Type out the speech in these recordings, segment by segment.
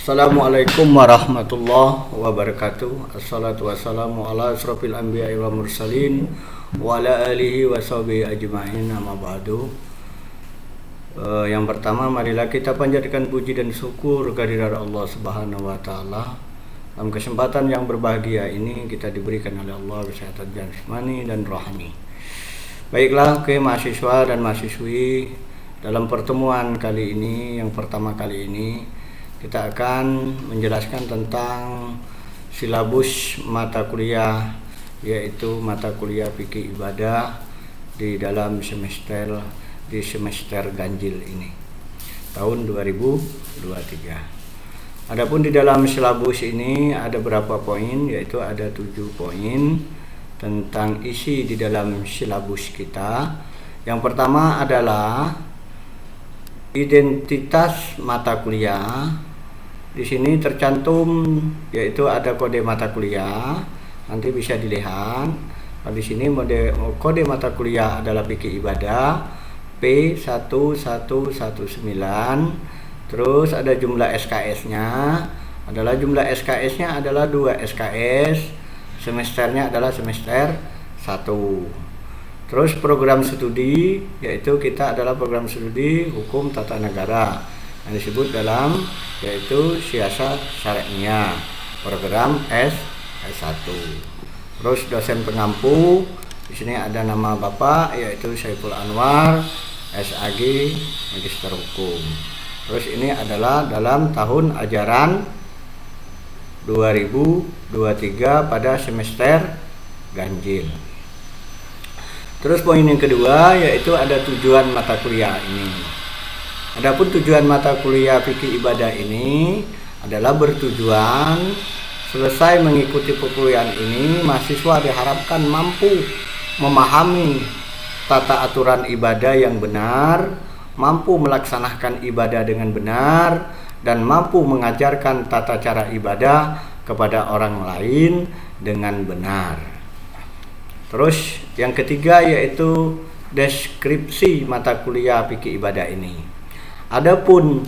Assalamualaikum warahmatullahi wabarakatuh. Assalatu wassalamu ala asrofil anbiya'i wa mursalin wa ala alihi wa sahbihi ajma'in, amma ba'du. Yang pertama, marilah kita panjatkan puji dan syukur kehadirat Allah Subhanahu wa taala. Dalam kesempatan yang berbahagia ini kita diberikan oleh Allah kesehatan jasmani dan rohani. Baiklah, ke mahasiswa dan mahasiswi, dalam pertemuan kali ini, yang pertama kali ini, kita akan menjelaskan tentang silabus mata kuliah, yaitu mata kuliah fikih ibadah di dalam semester ganjil ini tahun 2023. Adapun di dalam silabus ini ada berapa poin, yaitu ada 7 poin tentang isi di dalam silabus kita. Yang pertama adalah identitas mata kuliah. Di sini tercantum, yaitu ada kode mata kuliah, nanti bisa dilihat. Di sini kode mata kuliah adalah fikih ibadah P1119. Terus ada jumlah SKS-nya, jumlah SKS-nya adalah 2 SKS, semesternya adalah semester 1. Terus program studi, yaitu kita adalah program studi hukum tata negara yang disebut dalam yaitu siasat syariah, program S1. Terus dosen pengampu, di sini ada nama Bapak yaitu Saiful Anwar, SAG, Magister Hukum. Terus ini adalah dalam tahun ajaran 2023 pada semester ganjil. Terus poin yang kedua yaitu ada tujuan mata kuliah ini. Adapun tujuan mata kuliah fikih ibadah ini adalah bertujuan selesai mengikuti perkuliahan ini, mahasiswa diharapkan mampu memahami tata aturan ibadah yang benar, mampu melaksanakan ibadah dengan benar, dan mampu mengajarkan tata cara ibadah kepada orang lain dengan benar. Terus yang ketiga yaitu deskripsi mata kuliah fikih ibadah ini. Adapun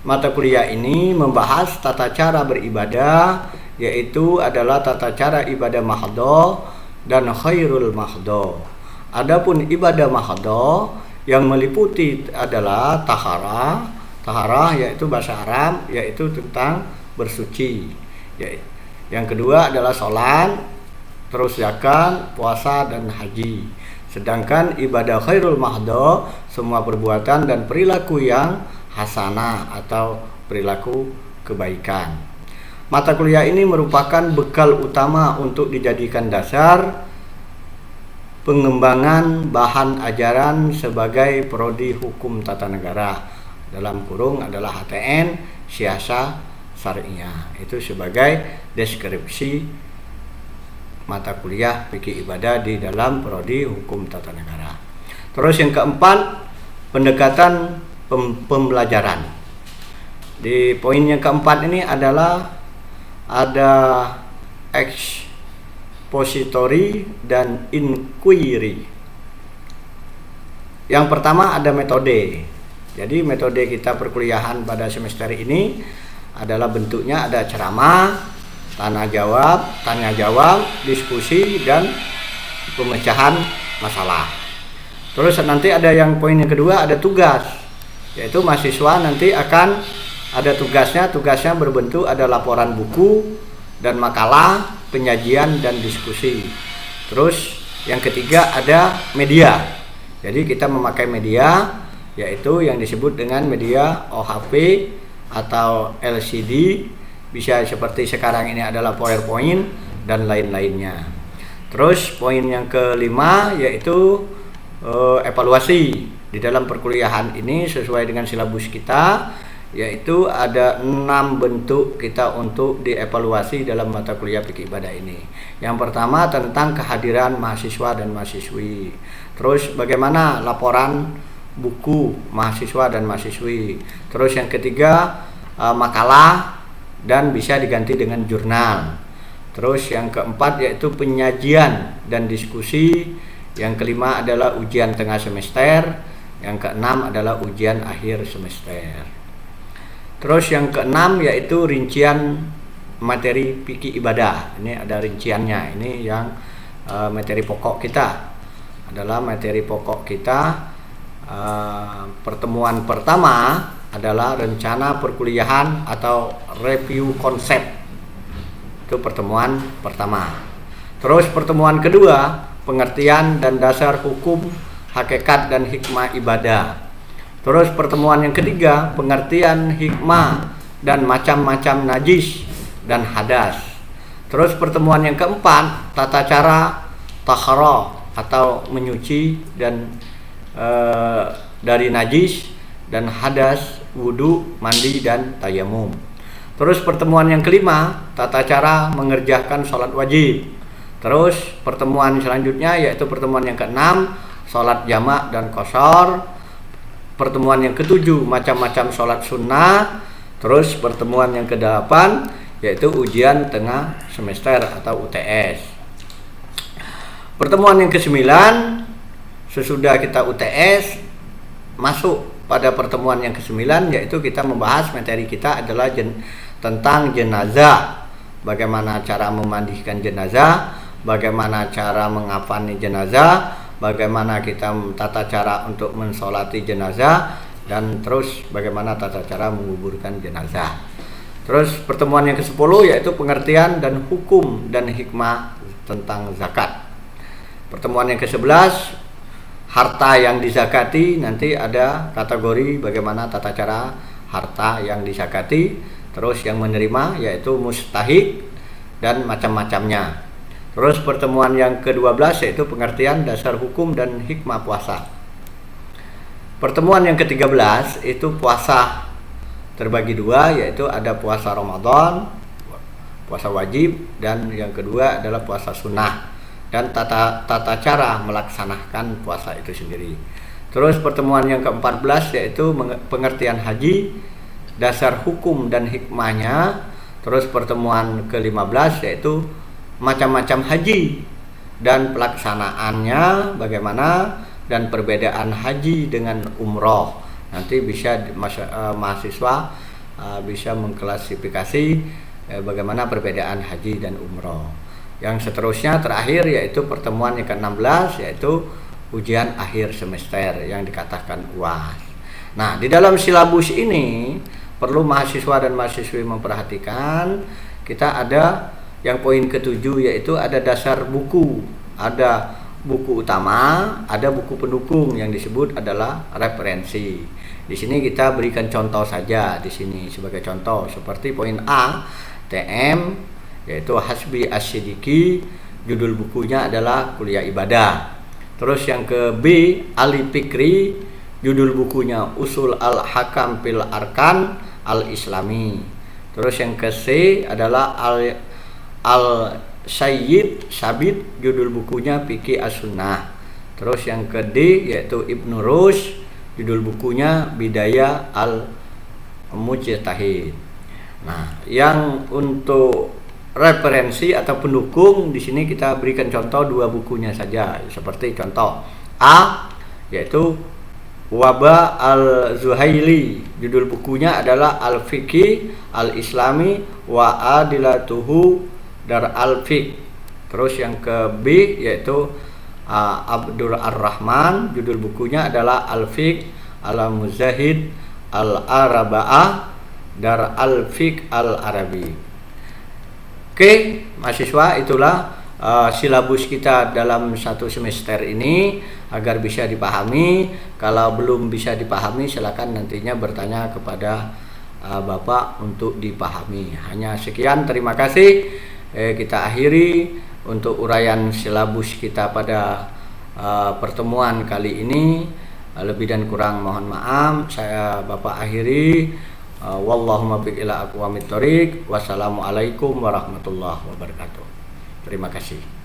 mata kuliah ini membahas tata cara beribadah, yaitu adalah tata cara ibadah mahdhah dan khairul mahdhah. Adapun ibadah mahdhah yang meliputi adalah taharah yaitu bahasa Arab, yaitu tentang bersuci. Yang kedua adalah sholat, terus zakat, puasa, dan haji. Sedangkan ibadah khairul mahdhah semua perbuatan dan perilaku yang hasanah atau perilaku kebaikan. Mata kuliah ini merupakan bekal utama untuk dijadikan dasar pengembangan bahan ajaran sebagai prodi hukum tata negara, dalam kurung adalah HTN siasat syariah. Itu sebagai deskripsi mata kuliah fikih ibadah di dalam prodi hukum tata negara. Terus yang keempat, pendekatan pembelajaran. Di poin yang keempat ini adalah ada expository dan inquiry. Yang pertama ada metode. Jadi metode kita perkuliahan pada semester ini adalah bentuknya ada ceramah, tanya jawab, diskusi, dan pemecahan masalah. Terus nanti ada yang poin yang kedua ada tugas, yaitu mahasiswa nanti akan ada tugasnya berbentuk ada laporan buku dan makalah, penyajian, dan diskusi. Terus yang ketiga ada media. Jadi kita memakai media, yaitu yang disebut dengan media OHP atau LCD, bisa seperti sekarang ini adalah PowerPoint dan lain-lainnya. Terus poin yang kelima yaitu evaluasi. Di dalam perkuliahan ini sesuai dengan silabus kita, yaitu ada 6 bentuk kita untuk dievaluasi dalam mata kuliah fikih ibadah ini. Yang pertama tentang kehadiran mahasiswa dan mahasiswi. Terus bagaimana laporan buku mahasiswa dan mahasiswi. Terus yang ketiga makalah dan bisa diganti dengan jurnal. Terus yang keempat yaitu penyajian dan diskusi. Yang kelima adalah ujian tengah semester. Yang keenam adalah ujian akhir semester. Terus yang keenam yaitu rincian materi fikih ibadah. Ini ada rinciannya. Ini yang materi pokok kita. Adalah materi pokok kita. Pertemuan pertama adalah rencana perkuliahan atau review konsep. Itu pertemuan pertama. Terus pertemuan kedua, pengertian dan dasar hukum, hakikat dan hikmah ibadah. Terus pertemuan yang ketiga, pengertian hikmah dan macam-macam najis dan hadas. Terus pertemuan yang keempat, tata cara taharah atau menyuci dan dari najis dan hadas, wudu, mandi dan tayamum. Terus pertemuan yang kelima, tata cara mengerjakan sholat wajib. Terus pertemuan selanjutnya yaitu pertemuan yang keenam, sholat jamak dan qashar. Pertemuan yang ketujuh, macam-macam sholat sunnah. Terus pertemuan yang kedelapan yaitu ujian tengah semester atau UTS. Pertemuan yang kesembilan, sesudah kita UTS, masuk pada pertemuan yang kesembilan, yaitu kita membahas materi kita adalah tentang jenazah. Bagaimana cara memandikan jenazah, bagaimana cara mengafani jenazah, bagaimana kita tata cara untuk mensolati jenazah, dan terus bagaimana tata cara menguburkan jenazah. Terus pertemuan yang ke-10 yaitu pengertian dan hukum dan hikmah tentang zakat. Pertemuan yang ke-11, harta yang dizakati, nanti ada kategori bagaimana tata cara harta yang dizakati. Terus yang menerima yaitu mustahik dan macam-macamnya. Terus pertemuan yang ke-12 yaitu pengertian dasar hukum dan hikmah puasa. Pertemuan yang ke-13 itu puasa terbagi dua, yaitu ada puasa Ramadan, puasa wajib, dan yang kedua adalah puasa sunnah, dan tata cara melaksanakan puasa itu sendiri. Terus pertemuan yang ke-14 yaitu pengertian haji, dasar hukum dan hikmahnya. Terus pertemuan ke-15 yaitu macam-macam haji dan pelaksanaannya bagaimana, dan perbedaan haji dengan umroh. Nanti bisa mahasiswa bisa mengklasifikasi bagaimana perbedaan haji dan umroh. Yang seterusnya terakhir yaitu pertemuan yang ke-16 yaitu ujian akhir semester yang dikatakan UAS. Nah, di dalam silabus ini perlu mahasiswa dan mahasiswi memperhatikan, kita ada yang poin ke-7 yaitu ada dasar buku, ada buku utama, ada buku pendukung yang disebut adalah referensi. Di sini kita berikan contoh saja di sini sebagai contoh, seperti poin A, TM yaitu Hasbi As-Siddiqi, judul bukunya adalah Kuliah Ibadah. Terus yang ke B, Ali Fikri, judul bukunya Usul Al-Hakam fil Arkan Al-Islami. Terus yang ke C adalah Al-Sayyid Sabit, judul bukunya Fikih As-Sunnah. Terus yang ke D yaitu Ibnu Rushd, judul bukunya Bidayah Al-Mujtahid. Nah, yang untuk referensi atau pendukung di sini kita berikan contoh dua bukunya saja, seperti contoh A yaitu Waba Al-Zuhaili, judul bukunya adalah Al-Fiqih Al-Islami wa Adilatuhu Dar Al-Fiqh. Terus yang ke B yaitu Abdul Ar-Rahman, judul bukunya adalah Al-Fiqh Al-Muzahid Al-Araba'ah Dar Al-Fiqh Al-Arabi. Oke, mahasiswa, itulah silabus kita dalam satu semester ini agar bisa dipahami. Kalau belum bisa dipahami, silakan nantinya bertanya kepada Bapak untuk dipahami. Hanya sekian, terima kasih. Kita akhiri untuk uraian silabus kita pada pertemuan kali ini. Lebih dan kurang mohon maaf. Saya Bapak akhiri. Wallahumma biq ila aqwamit thoriq. Wassalamualaikum warahmatullahi wabarakatuh. Terima kasih.